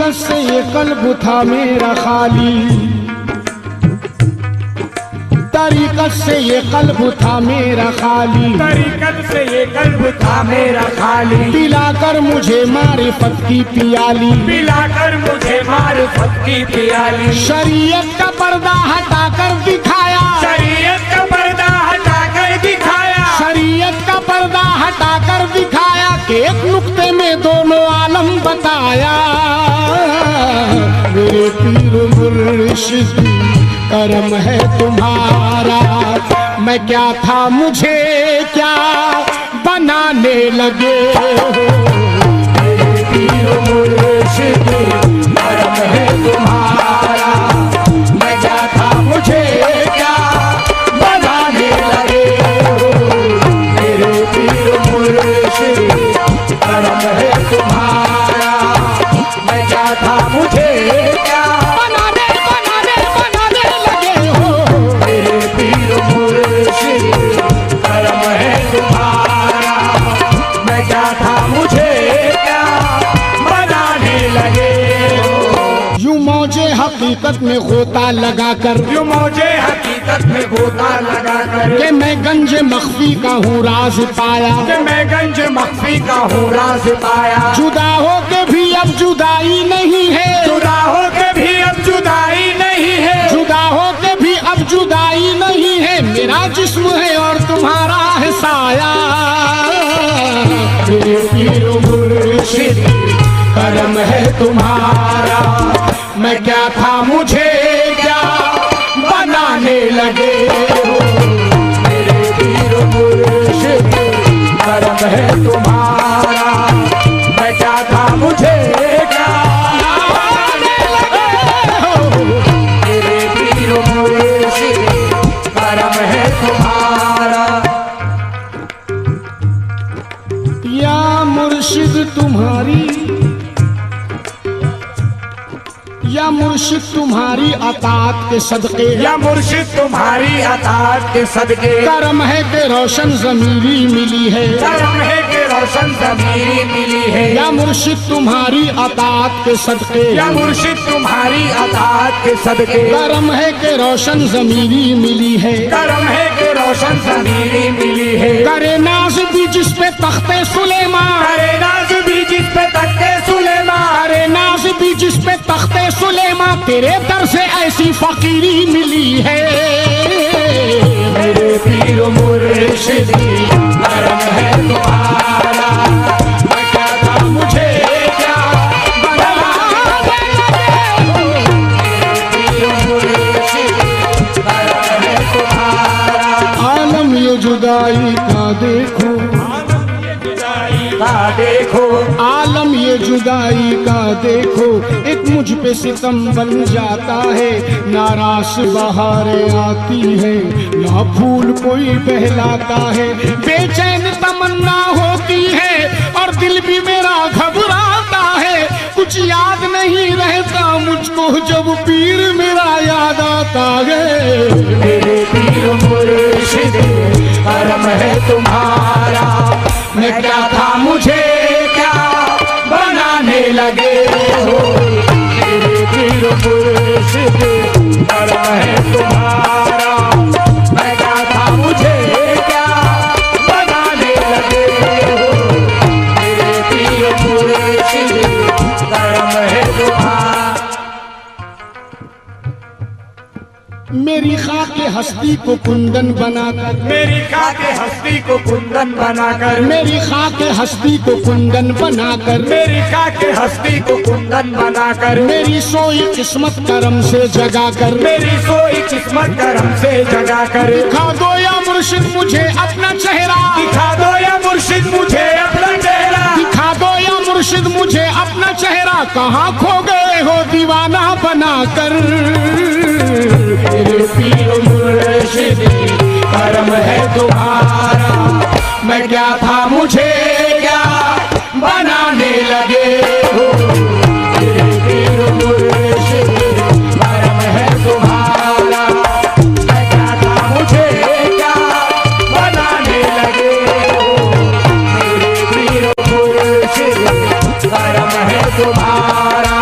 तरीक़त से ये कल्ब था मेरा खाली, तरीक़त से ये कल्ब था मेरा खाली, तरीक़त से ये कल्ब था मेरा खाली। पिलाकर मुझे मारिफत की पियाली, पिलाकर मुझे मारिफत की पियाली। शरीयत का पर्दा हटाकर दिखाया, शरीयत का पर्दा हटाकर दिखाया, शरीयत का पर्दा हटाकर दिखाया कि एक नुक्ते में दोनों आलम बताया। मेरे पीर मुर्शिद करम है तुम्हारा, मैं क्या था मुझे क्या बनाने लगे हो। मेरे पीर मुर्शिद करम है तुम्हारा, मैं क्या था मुझे क्या बनाने लगे हो। मेरे पीर मुर्शिद करम है तुम्हारा, मैं क्या था मुझे क्या बनाने लगे हो। मेरे पीर मुर्शिद करम है तुम्हारा, मैं क्या था मुझे क्या बनाने लगे हो। यूं मौजे हकीकत में गोता लगाकर, यूं मौजे हकीकत में गोता लगाकर कि मैं गंज मख्फी का हूँ राज पाया। कि मैं गंज मख्फी का हूँ राज पाया। जुदा हो के भी अब जुदाई नहीं है, जुदा हो के भी अब जुदाई नहीं है, जुदा हो के भी अब जुदाई नहीं है। मेरा जिस्म है और तुम्हारा है साया। मेरे पीर मुर्शिद करम है तुम्हारा, मैं क्या था मुझे क्या बनाने लगे हो। मेरे पीर मुर्शिद करम है तुम्हारा, मैं क्या था मुझे क्या बनाने लगे हो। मेरे पीर मुर्शिद करम है तुम्हारा। या मुर्शिद तुम्हारी, या मुर्शिद तुम्हारी अतात के सदके, या मुर्शिद तुम्हारी अतात के सदके करम है कि रोशन ज़मीरी मिली है। करम है कि रोशन ज़मीरी मिली है। या मुर्शिद तुम्हारी अतात के सदके, या मुर्शिद तुम्हारी अतात के सदके करम है कि रोशन ज़मीरी मिली है। करम है कि रोशन ज़मीरी मिली है। करे नाज भी जिस पे तख्ते सुलेमान, करे नाज भी जिस पे तख्ते सुलेमान, करे नाज भी जिस पे तख्ते सुलेमान, तेरे दर से ऐसी फकीरी मिली है। मेरे पीर मुर्शिद करम है तुम्हारा, मैं क्या था मुझे क्या बनाने लगे हो। मेरे पीर मुर्शिद करम है तुम्हारा। आलम ये जुदाई का देखो, देखो आलम ये जुदाई का देखो, एक मुझ पे सितम बन जाता है। नारास बहारें आती है, ना फूल कोई बहलाता है। बेचैन तमन्ना होती है और दिल भी मेरा घबराता है। कुछ याद नहीं रहता मुझको जब पीर मेरा याद आता है। मेरे पीर मुर्शिद करम है तुम्हारा, मैं क्या था मुझे क्या बनाने लगे हो। मेरे पीर मुर्शिद करम है तुम्हारा, मैं क्या था मुझे क्या बनाने लगे हो। मेरे पीर मुर्शिद करम है तुम्हारा। मेरी खाके हस्ती को कुंदन बनाकर, मेरी खाके हस्ती को कुंदन बनाकर, मेरी खाके हस्ती को कुंदन बनाकर, मेरी खाके हस्ती को कुंदन बनाकर, मेरी सोई किस्मत करम से जगाकर, मेरी सोई किस्मत करम से जगाकर, दिखा दो या मुर्शिद मुझे अपना चेहरा, दिखा दो या मुर्शिद मुझे अपना चेहरा, दिखा दो या मुर्शिद मुझे अपना चेहरा। कहाँ खो गए हो दीवाना बनाकर। मेरे पीर मुर्शिद करम है तुम्हारा, मैं क्या था मुझे क्या बनाने लगे हो। मेरे पीर मुर्शिद करम है तुम्हारा, मैं क्या था मुझे क्या बनाने लगे हो। मेरे पीर मुर्शिद करम है तुम्हारा,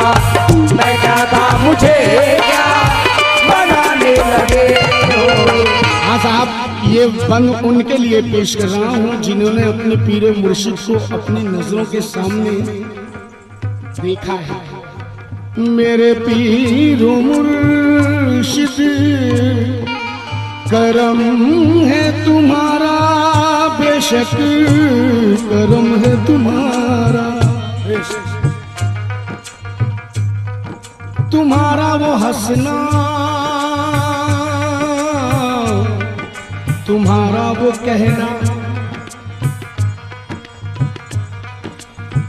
ये बंद उनके लिए पेश कर रहा हूँ जिन्होंने अपने पीर मुर्शिद को अपनी नजरों के सामने देखा है। मेरे पीर मुर्शिद करम है तुम्हारा, बेशक करम है तुम्हारा, तुम्हारा वो हंसना, तुम्हारा वो कहना,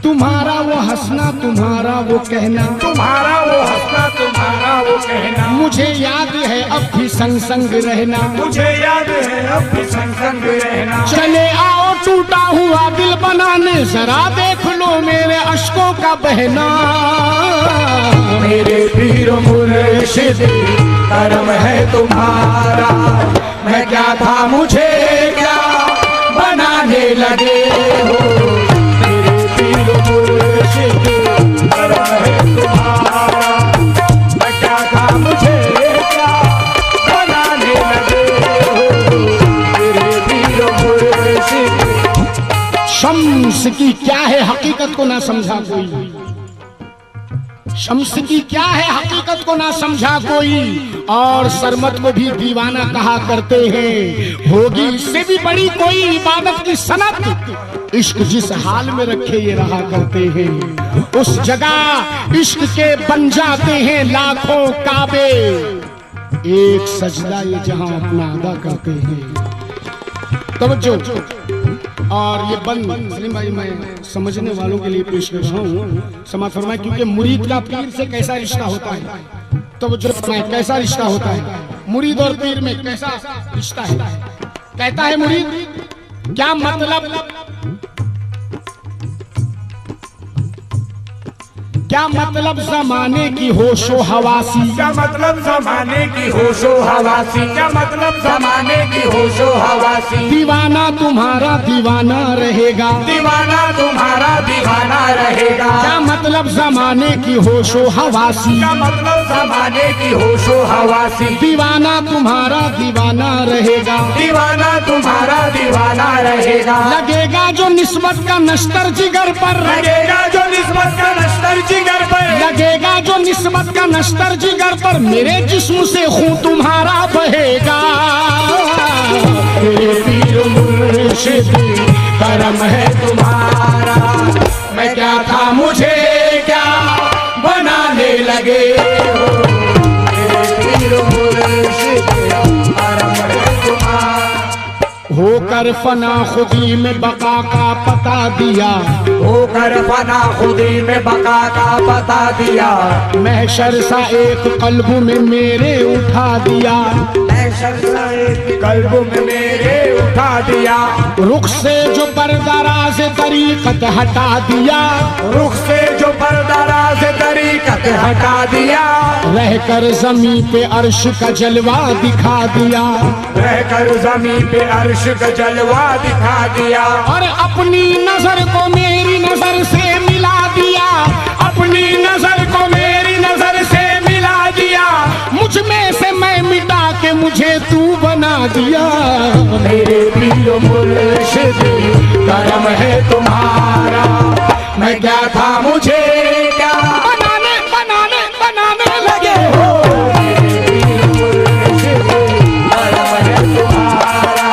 तुम्हारा वो हंसना, तुम्हारा वो कहना, तुम्हारा वो हंसना, तुम्हारा वो कहना, मुझे याद है अब भी संग संग रहना, मुझे याद है अब भी संग संग रहना। चले आओ टूटा हुआ दिल बनाने, जरा देख लो मेरे अश्कों का बहना। मेरे पीर मुर्शिद करम है तुम्हारा, मैं क्या था मुझे क्या बनाने लगे हो। मेरे पीर मुर्शिद करम है तुम्हारा, मैं क्या था मुझे क्या बनाने लगे हो। मेरे पीर मुर्शिद। शम्स की क्या है हकीकत को ना समझा कोई, शम्स की क्या है हकीकत को ना समझा कोई, और सरमत को भी दीवाना कहा करते हैं। होगी इससे भी बड़ी कोई इबादत की सनत, इश्क जिस हाल में रखे ये रहा करते हैं, उस जगह इश्क के बन जाते हैं लाखों काबे। एक सजदा ये जहां अपना अदा करते हैं। तवज्जो। और ये बंद सलीम भाई मैं समझने वालों के लिए पेश कर रहा हूँ, समाज फरमाए, क्योंकि मुरीद का पीर से कैसा रिश्ता होता है, तो जो कैसा रिश्ता होता है मुरीद और पीर में, कैसा रिश्ता है। कहता है मुरीद क्या मतलब, क्या मतलब जमाने की होशो हवासी, क्या मतलब जमाने की होशो हवासी, क्या मतलब जमाने की होशो हवासी। दीवाना तुम्हारा दीवाना रहेगा, दीवाना तुम्हारा दीवाना रहेगा। क्या मतलब जमाने की होशो हवासी, क्या मतलब जमाने की होशो हवासी। दीवाना तुम्हारा दीवाना रहेगा, दीवाना तुम्हारा दीवाना रहेगा। लगेगा जो निस्बत का नश्तर जिगर पर, लगेगा जो निस्बत का नश्तर जिगर पर, लगेगा जो निस्बत का नश्तर जिगर पर, मेरे जिस्म से खून तुम्हारा बहेगा। मेरे पीर मुर्शिद करम है तुम्हारा, मैं क्या था मुझे क्या बनाने लगे हो। मेरे पीर मुर्शिद करम है तुम्हारा। होकर फना खुदी में बका का पता दिया, होकर फना खुदी में बका का बता दिया। महशर सा एक कल्ब में मेरे उठा दिया, कल्ब में मेरे उठा दिया। रुख से जो परदराज तरीकत हटा दिया, रुख से जो परदराज तरीकत हटा दिया। रहकर जमी पे अर्श का जलवा दिखा दिया, रहकर जमी पे अर्श का जलवा दिखा दिया। और अपनी नजर को मेरी नजर से मिला दिया, अपनी नजर को मेरी नजर से मिला दिया। मुझ में से मैं मिटा के मुझे तू बना दिया। मेरे पीर मुर्शिद करम है तुम्हारा, मैं क्या था मुझे क्या बनाने बनाने बनाने लगे हो। मेरे पीर मुर्शिद करम है तुम्हारा,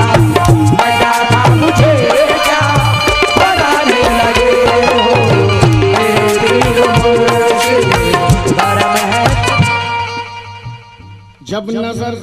मैं क्या था मुझे क्या बनाने लगे हो। मेरे पीर मुर्शिद करम है। जब नजर